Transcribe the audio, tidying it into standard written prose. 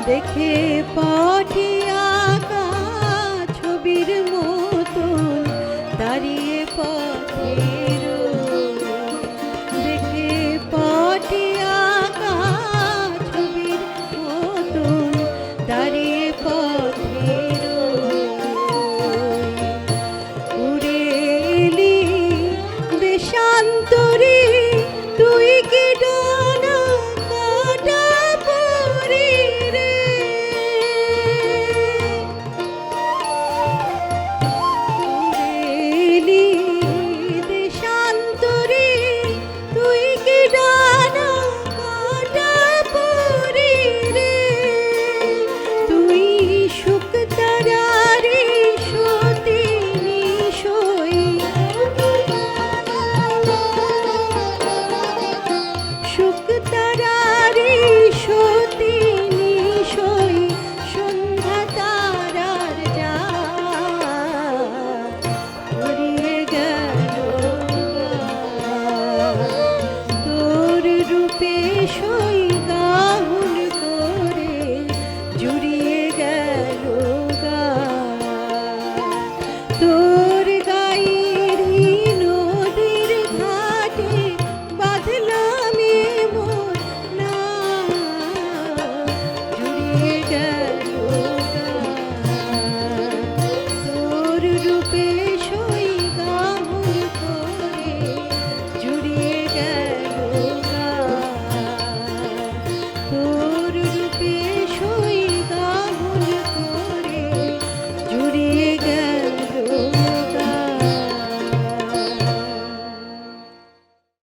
দেখে পাঠিয়া ছবির মতন দাঁড়িয়ে পথের দেখে পাঠিয়া ছবির মতন দাঁড়িয়ে পথের উড়ে এলি দেশান্তরে তুই কি ডানা কাটা পরি রে উড়ে এলি দেশান্তরে তুই কি ডানা কাটা পরি রে তুই সুখ তারারে সতিনী সই সুখ তারারে সতিনী সই সন্ধ্যা তারার যা হারিয়ে গেল তোর রূপে সই গাহুল করে জুড়িয়ে গেল গা তোর গায়েরই নদীর ঘাটে বাঁধলাম মোর না জুড়িয়ে গেল গা তোর রূপে